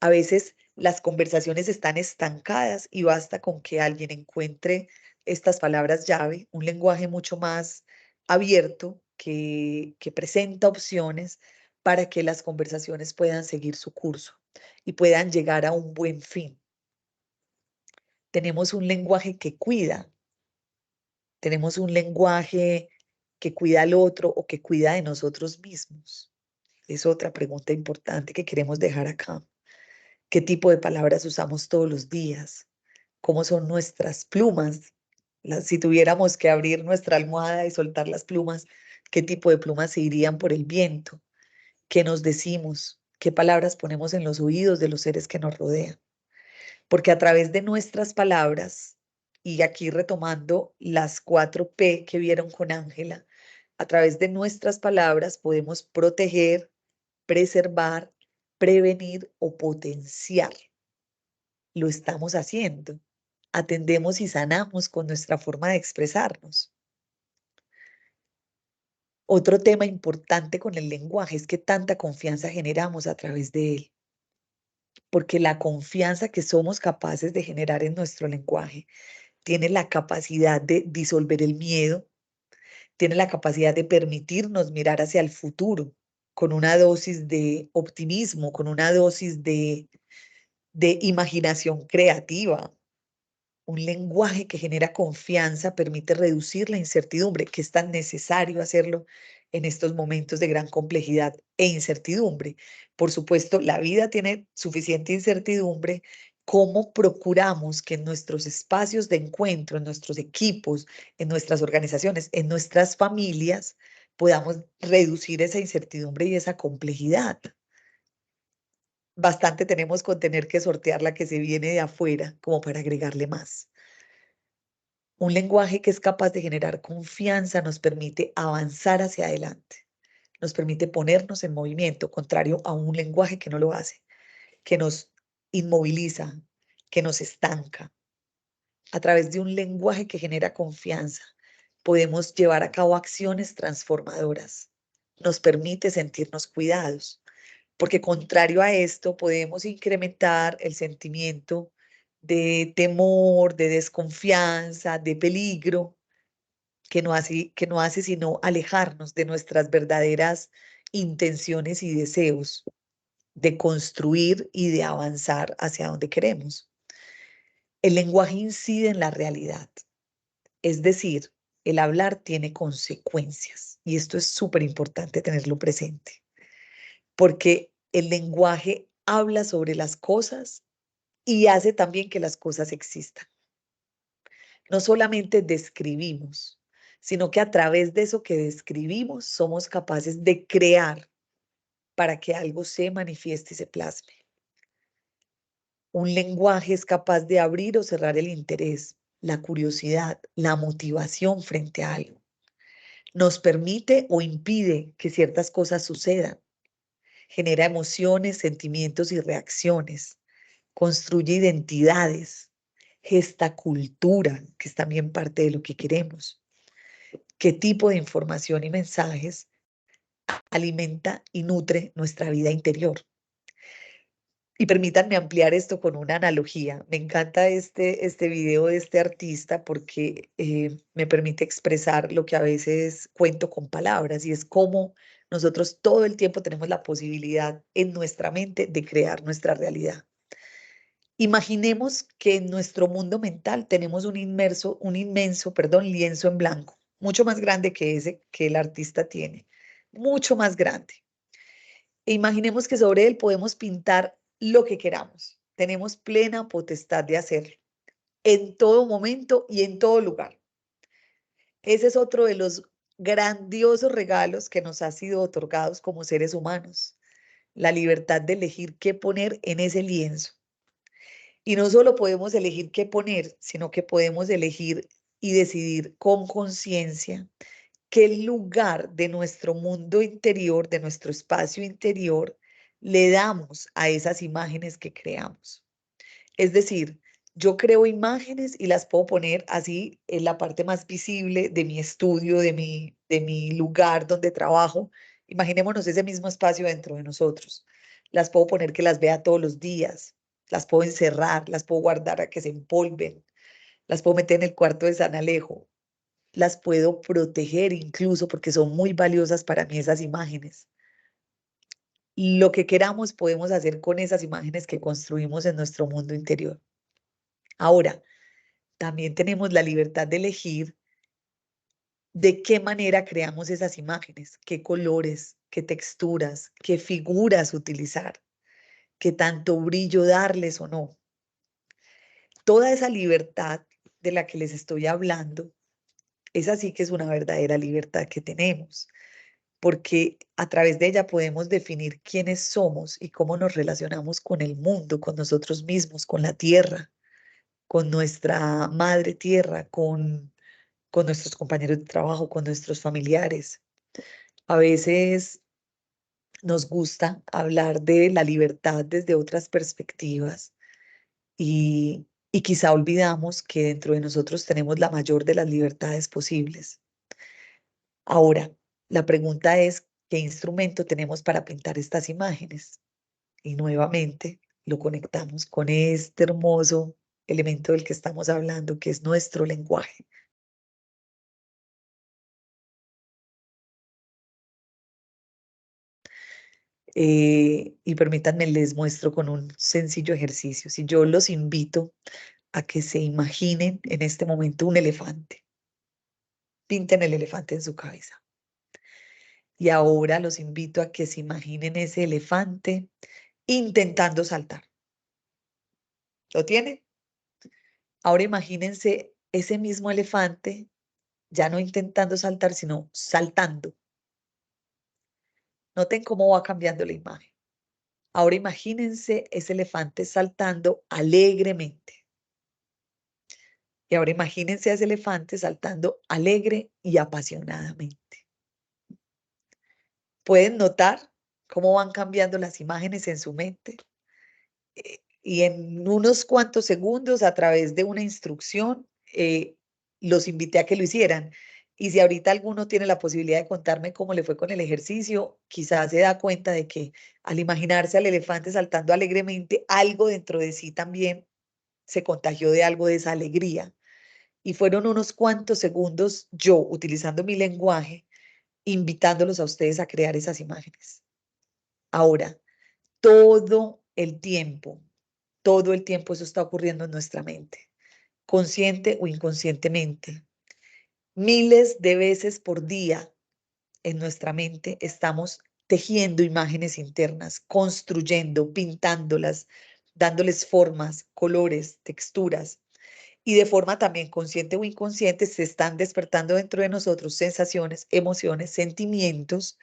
A veces las conversaciones están estancadas y basta con que alguien encuentre estas palabras llave, un lenguaje mucho más abierto que presenta opciones para que las conversaciones puedan seguir su curso y puedan llegar a un buen fin. Tenemos un lenguaje que cuida, tenemos un lenguaje que cuida al otro o que cuida de nosotros mismos. Es otra pregunta importante que queremos dejar acá. ¿Qué tipo de palabras usamos todos los días? ¿Cómo son nuestras plumas? Si tuviéramos que abrir nuestra almohada y soltar las plumas, ¿qué tipo de plumas se irían por el viento? ¿Qué nos decimos? ¿Qué palabras ponemos en los oídos de los seres que nos rodean? Porque a través de nuestras palabras, y aquí retomando las 4P que vieron con Ángela, a través de nuestras palabras podemos proteger, preservar, prevenir o potenciar. Lo estamos haciendo. Atendemos y sanamos con nuestra forma de expresarnos. Otro tema importante con el lenguaje es que tanta confianza generamos a través de él, porque la confianza que somos capaces de generar en nuestro lenguaje tiene la capacidad de disolver el miedo, tiene la capacidad de permitirnos mirar hacia el futuro con una dosis de optimismo, con una dosis de imaginación creativa. Un lenguaje que genera confianza permite reducir la incertidumbre, que es tan necesario hacerlo en estos momentos de gran complejidad e incertidumbre. Por supuesto, la vida tiene suficiente incertidumbre. ¿Cómo procuramos que en nuestros espacios de encuentro, en nuestros equipos, en nuestras organizaciones, en nuestras familias, podamos reducir esa incertidumbre y esa complejidad? Bastante tenemos con tener que sortear la que se viene de afuera como para agregarle más. Un lenguaje que es capaz de generar confianza nos permite avanzar hacia adelante, nos permite ponernos en movimiento, contrario a un lenguaje que no lo hace, que nos inmoviliza, que nos estanca. A través de un lenguaje que genera confianza, podemos llevar a cabo acciones transformadoras. Nos permite sentirnos cuidados, porque contrario a esto podemos incrementar el sentimiento de temor, de desconfianza, de peligro, que no hace sino alejarnos de nuestras verdaderas intenciones y deseos. de construir y de avanzar hacia donde queremos. El lenguaje incide en la realidad, es decir, el hablar tiene consecuencias y esto es súper importante tenerlo presente, porque el lenguaje habla sobre las cosas y hace también que las cosas existan. No solamente describimos, sino que a través de eso que describimos somos capaces de crear para que algo se manifieste y se plasme. Un lenguaje es capaz de abrir o cerrar el interés, la curiosidad, la motivación frente a algo. Nos permite o impide que ciertas cosas sucedan. Genera emociones, sentimientos y reacciones. Construye identidades. Gesta cultura, que es también parte de lo que queremos. ¿Qué tipo de información y mensajes alimenta y nutre nuestra vida interior? Y permítanme ampliar esto con una analogía. Me encanta este video de este artista porque me permite expresar lo que a veces cuento con palabras y es cómo nosotros todo el tiempo tenemos la posibilidad en nuestra mente de crear nuestra realidad. Imaginemos que en nuestro mundo mental tenemos un inmenso, lienzo en blanco, mucho más grande que ese que el artista tiene, mucho más grande. E imaginemos que sobre él podemos pintar lo que queramos. Tenemos plena potestad de hacerlo en todo momento y en todo lugar. Ese es otro de los grandiosos regalos que nos ha sido otorgados como seres humanos, la libertad de elegir qué poner en ese lienzo. Y no solo podemos elegir qué poner, sino que podemos elegir y decidir con conciencia qué lugar de nuestro mundo interior, de nuestro espacio interior, le damos a esas imágenes que creamos. Es decir, yo creo imágenes y las puedo poner así en la parte más visible de mi estudio, de mi lugar donde trabajo. Imaginémonos ese mismo espacio dentro de nosotros. Las puedo poner que las vea todos los días, las puedo encerrar, las puedo guardar a que se empolven, las puedo meter en el cuarto de San Alejo, las puedo proteger incluso porque son muy valiosas para mí esas imágenes. Lo que queramos podemos hacer con esas imágenes que construimos en nuestro mundo interior. Ahora, también tenemos la libertad de elegir de qué manera creamos esas imágenes, qué colores, qué texturas, qué figuras utilizar, qué tanto brillo darles o no. Toda esa libertad de la que les estoy hablando, esa sí que es una verdadera libertad que tenemos, porque a través de ella podemos definir quiénes somos y cómo nos relacionamos con el mundo, con nosotros mismos, con la tierra, con nuestra madre tierra, con nuestros compañeros de trabajo, con nuestros familiares. A veces nos gusta hablar de la libertad desde otras perspectivas y quizá olvidamos que dentro de nosotros tenemos la mayor de las libertades posibles. Ahora, la pregunta es, ¿qué instrumento tenemos para pintar estas imágenes? Y nuevamente lo conectamos con este hermoso elemento del que estamos hablando, que es nuestro lenguaje. Y permítanme, les muestro con un sencillo ejercicio. Si yo los invito a que se imaginen en este momento un elefante, pinten el elefante en su cabeza. Y ahora los invito a que se imaginen ese elefante intentando saltar. ¿Lo tienen? Ahora imagínense ese mismo elefante ya no intentando saltar, sino saltando. Noten cómo va cambiando la imagen. Ahora imagínense ese elefante saltando alegremente. Y ahora imagínense a ese elefante saltando alegre y apasionadamente. ¿Pueden notar cómo van cambiando las imágenes en su mente? Y en unos cuantos segundos, a través de una instrucción, los invité a que lo hicieran. Y si ahorita alguno tiene la posibilidad de contarme cómo le fue con el ejercicio, quizás se da cuenta de que al imaginarse al elefante saltando alegremente, algo dentro de sí también se contagió de algo de esa alegría. Y fueron unos cuantos segundos yo, utilizando mi lenguaje, invitándolos a ustedes a crear esas imágenes. Ahora, todo el tiempo. Todo el tiempo eso está ocurriendo en nuestra mente, consciente o inconscientemente. Miles de veces por día en nuestra mente estamos tejiendo imágenes internas, construyendo, pintándolas, dándoles formas, colores, texturas. Y de forma también consciente o inconsciente se están despertando dentro de nosotros sensaciones, emociones, sentimientos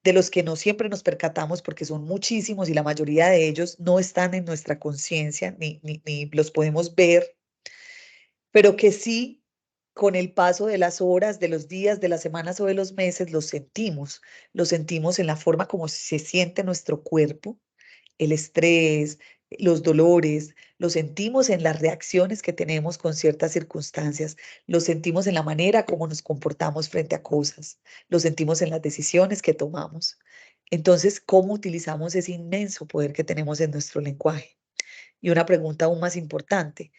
de los que no siempre nos percatamos porque son muchísimos y la mayoría de ellos no están en nuestra conciencia ni los podemos ver, pero que sí con el paso de las horas, de los días, de las semanas o de los meses los sentimos en la forma como se siente nuestro cuerpo, el estrés, los dolores, lo sentimos en las reacciones que tenemos con ciertas circunstancias, lo sentimos en la manera como nos comportamos frente a cosas, lo sentimos en las decisiones que tomamos. Entonces, ¿cómo utilizamos ese inmenso poder que tenemos en nuestro lenguaje? Y una pregunta aún más importante,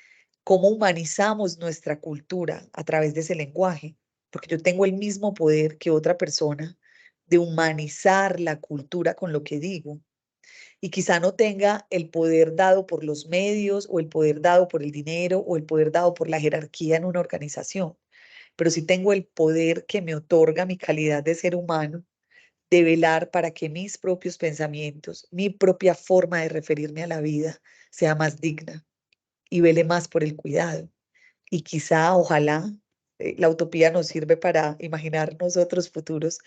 ¿cómo humanizamos nuestra cultura a través de ese lenguaje? Porque yo tengo el mismo poder que otra persona de humanizar la cultura con lo que digo y quizá no tenga el poder dado por los medios o el poder dado por el dinero o el poder dado por la jerarquía en una organización, pero sí tengo el poder que me otorga mi calidad de ser humano de velar para que mis propios pensamientos, mi propia forma de referirme a la vida sea más digna y vele más por el cuidado. Y quizá, ojalá, la utopía nos sirve para imaginarnos otros futuros.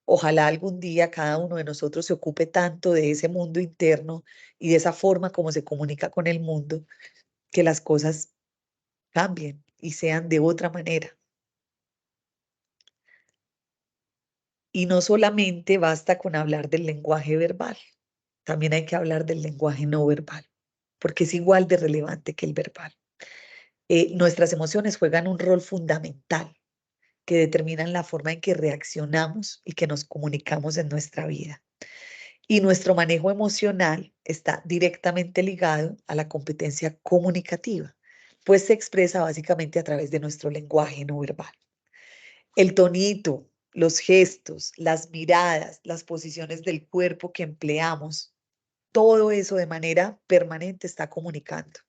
Ojalá algún día cada uno de nosotros se ocupe tanto de ese mundo interno y de esa forma como se comunica con el mundo, que las cosas cambien y sean de otra manera. Y no solamente basta con hablar del lenguaje verbal, también hay que hablar del lenguaje no verbal, porque es igual de relevante que el verbal. Nuestras emociones juegan un rol fundamental que determinan la forma en que reaccionamos y que nos comunicamos en nuestra vida. Y nuestro manejo emocional está directamente ligado a la competencia comunicativa, pues se expresa básicamente a través de nuestro lenguaje no verbal. El tonito, los gestos, las miradas, las posiciones del cuerpo que empleamos, todo eso de manera permanente está comunicando,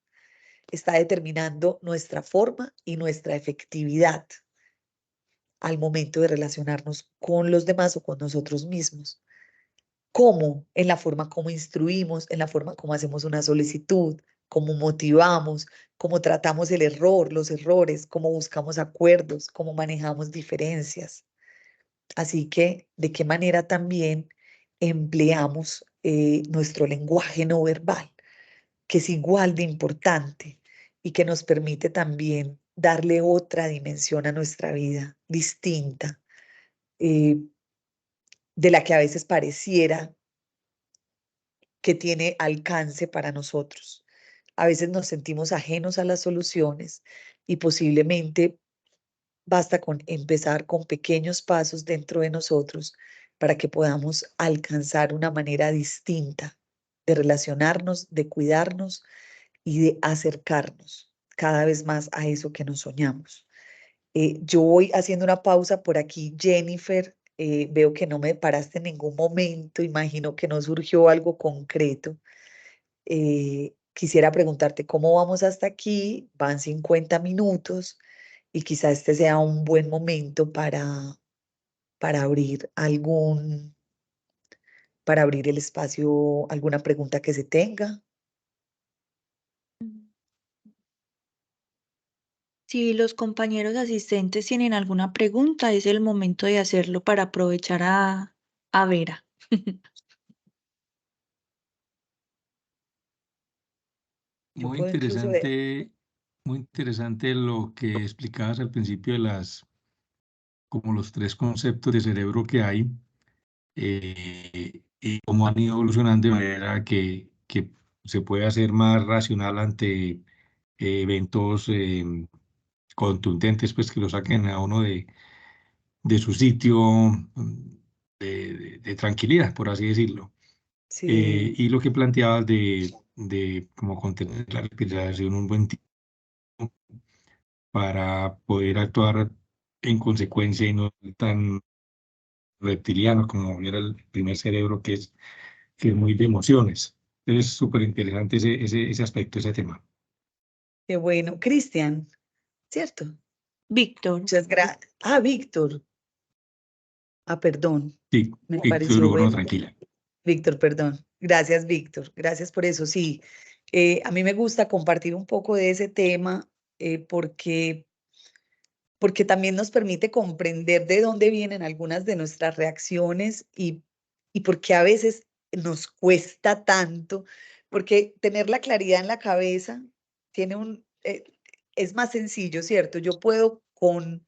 está determinando nuestra forma y nuestra efectividad al momento de relacionarnos con los demás o con nosotros mismos. ¿Cómo? En la forma como instruimos, en la forma como hacemos una solicitud, cómo motivamos, cómo tratamos el error, los errores, cómo buscamos acuerdos, cómo manejamos diferencias. Así que, ¿de qué manera también empleamos nuestro lenguaje no verbal, que es igual de importante y que nos permite también darle otra dimensión a nuestra vida, distinta, eh, de la que a veces pareciera que tiene alcance para nosotros? A veces nos sentimos ajenos a las soluciones y posiblemente basta con empezar con pequeños pasos dentro de nosotros para que podamos alcanzar una manera distinta de relacionarnos, de cuidarnos y de acercarnos cada vez más a eso que nos soñamos. Yo voy haciendo una pausa por aquí, Jennifer. Veo que no me paraste en ningún momento, imagino que no surgió algo concreto. Quisiera preguntarte cómo vamos hasta aquí. Van 50 minutos y quizá este sea un buen momento para abrir para abrir el espacio, alguna pregunta que se tenga. Si los compañeros asistentes tienen alguna pregunta, es el momento de hacerlo para aprovechar a Vera. Yo Muy puedo incluso ver. muy interesante lo que explicabas al principio de como los tres conceptos de cerebro que hay y cómo han ido evolucionando de manera que se puede hacer más racional ante eventos contundentes, pues que lo saquen a uno de su sitio de tranquilidad, por así decirlo. Sí, Y lo que planteabas de cómo contener la respiración un buen tiempo para poder actuar en consecuencia y no tan reptiliano como era el primer cerebro que es que es muy de emociones. Entonces, súper interesante ese aspecto, ese tema. Qué bueno. Cristian, ¿cierto? Víctor, Muchas gracias. Ah, Víctor. Ah, perdón. Sí, Me Víctor pareció Hugo, ver. tranquila. Víctor, perdón. Gracias, Víctor. Gracias por eso. Sí, a mí me gusta compartir un poco de ese tema porque también nos permite comprender de dónde vienen algunas de nuestras reacciones y por qué a veces nos cuesta tanto, porque tener la claridad en la cabeza tiene es más sencillo, ¿cierto? Yo puedo con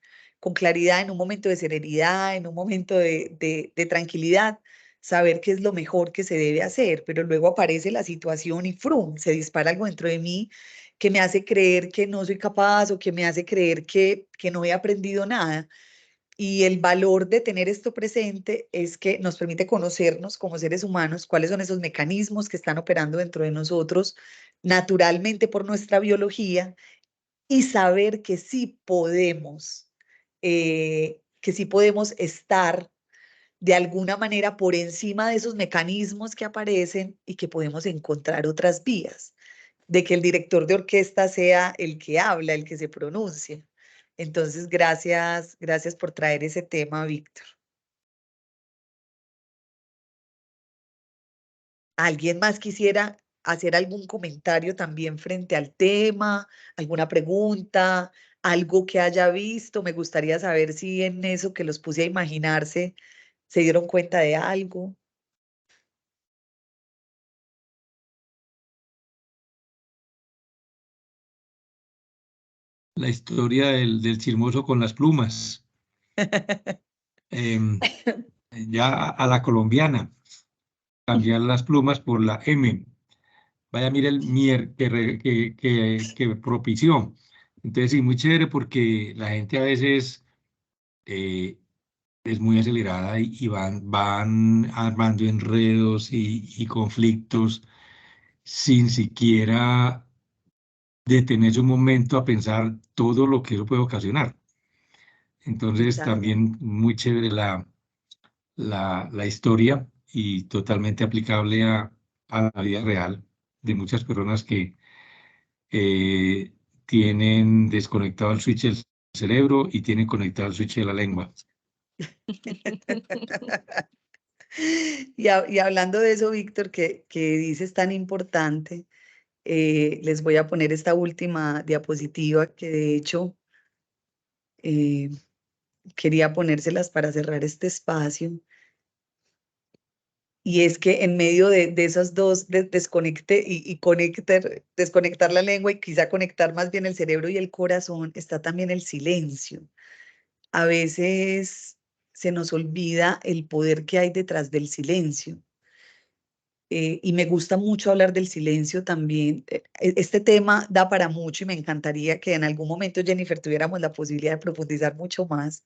claridad en un momento de serenidad, en un momento de tranquilidad, saber qué es lo mejor que se debe hacer, pero luego aparece la situación y ¡frum! Se dispara algo dentro de mí que me hace creer que no soy capaz o que me hace creer que no he aprendido nada. Y el valor de tener esto presente es que nos permite conocernos como seres humanos, cuáles son esos mecanismos que están operando dentro de nosotros naturalmente por nuestra biología y saber que sí podemos estar de alguna manera por encima de esos mecanismos que aparecen y que podemos encontrar otras vías de que el director de orquesta sea el que habla, el que se pronuncia. Entonces, gracias por traer ese tema, Víctor. ¿Alguien más quisiera hacer algún comentario también frente al tema, alguna pregunta, algo que haya visto? Me gustaría saber si en eso que los puse a imaginarse se dieron cuenta de algo. La historia del chismoso con las plumas. Em, ya a la colombiana, cambiar las plumas por la M. Vaya, mire el mier que propició. Entonces, sí, muy chévere porque la gente a veces eh, es muy acelerada y van armando enredos y conflictos sin siquiera detenerse un momento a pensar todo lo que eso puede ocasionar. Entonces, Exacto. también muy chévere la historia y totalmente aplicable a la vida real de muchas personas que eh, tienen desconectado el switch del cerebro y tienen conectado el switch de la lengua. Y hablando de eso, Víctor, que dices tan importante, les voy a poner esta última diapositiva que de hecho eh, quería ponérselas para cerrar este espacio. Y es que en medio de esas dos, desconecte y desconectar la lengua y quizá conectar más bien el cerebro y el corazón, está también el silencio. A veces se nos olvida el poder que hay detrás del silencio. Y me gusta mucho hablar del silencio también. Este tema da para mucho y me encantaría que en algún momento, Jennifer, tuviéramos la posibilidad de profundizar mucho más.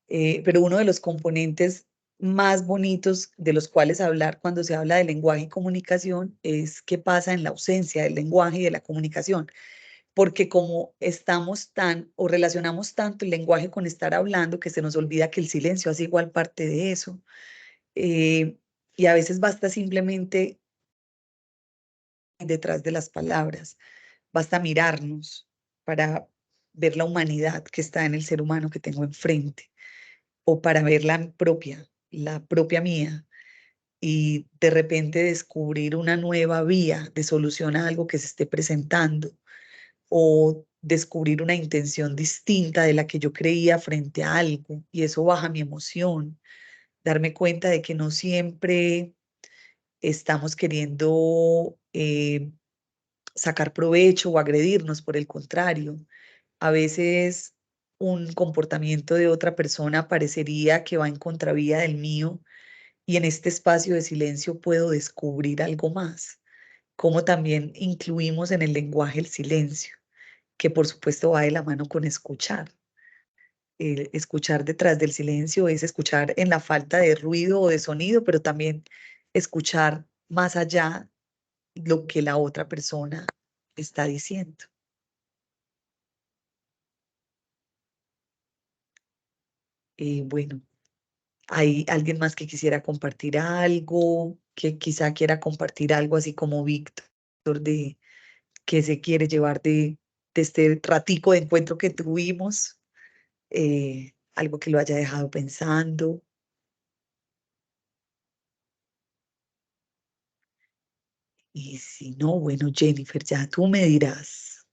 Pero uno de los componentes más bonitos de los cuales hablar cuando se habla de lenguaje y comunicación es qué pasa en la ausencia del lenguaje y de la comunicación. Porque como estamos tan o relacionamos tanto el lenguaje con estar hablando que se nos olvida que el silencio hace igual parte de eso. Eh, y a veces basta simplemente detrás de las palabras, basta mirarnos para ver la humanidad que está en el ser humano que tengo enfrente o para ver la propia mía y de repente descubrir una nueva vía de solución a algo que se esté presentando o descubrir una intención distinta de la que yo creía frente a algo y eso baja mi emoción, darme cuenta de que no siempre estamos queriendo sacar provecho o agredirnos, por el contrario, a veces un comportamiento de otra persona parecería que va en contravía del mío y en este espacio de silencio puedo descubrir algo más, como también incluimos en el lenguaje el silencio, que por supuesto va de la mano con escuchar. El escuchar detrás del silencio es escuchar en la falta de ruido o de sonido, pero también escuchar más allá lo que la otra persona está diciendo. Bueno, ¿hay alguien más que quisiera compartir algo? que quizá quiera compartir algo así como Víctor, de que se quiere llevar de este ratico de encuentro que tuvimos, algo que lo haya dejado pensando. Y si no, bueno, Jennifer, ya tú me dirás.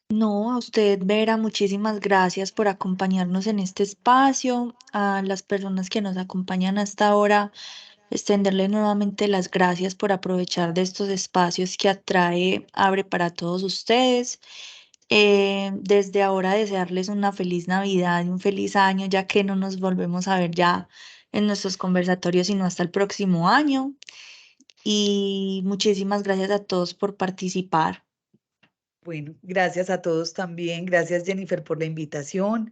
No, a usted, Vera, muchísimas gracias por acompañarnos en este espacio. A las personas que nos acompañan hasta ahora, extenderles nuevamente las gracias por aprovechar de estos espacios que Abre para todos ustedes. Desde ahora desearles una feliz Navidad y un feliz año, ya que no nos volvemos a ver ya en nuestros conversatorios, sino hasta el próximo año. Y muchísimas gracias a todos por participar. Bueno, gracias a todos también. Gracias, Jennifer, por la invitación.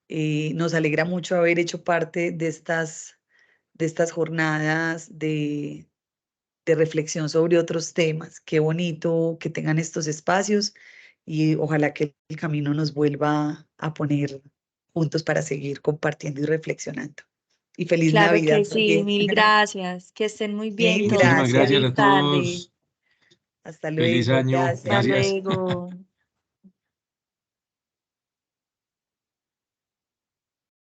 Nos alegra mucho haber hecho parte de estas jornadas de reflexión sobre otros temas. Qué bonito que tengan estos espacios y ojalá que el camino nos vuelva a poner juntos para seguir compartiendo y reflexionando. Y feliz Claro que Navidad sí, también. mil gracias. Que estén muy bien Mil todos. Muchísimas gracias. gracias Feliz a tarde. todos. Hasta Feliz luego. año. Hasta Gracias. Gracias. luego.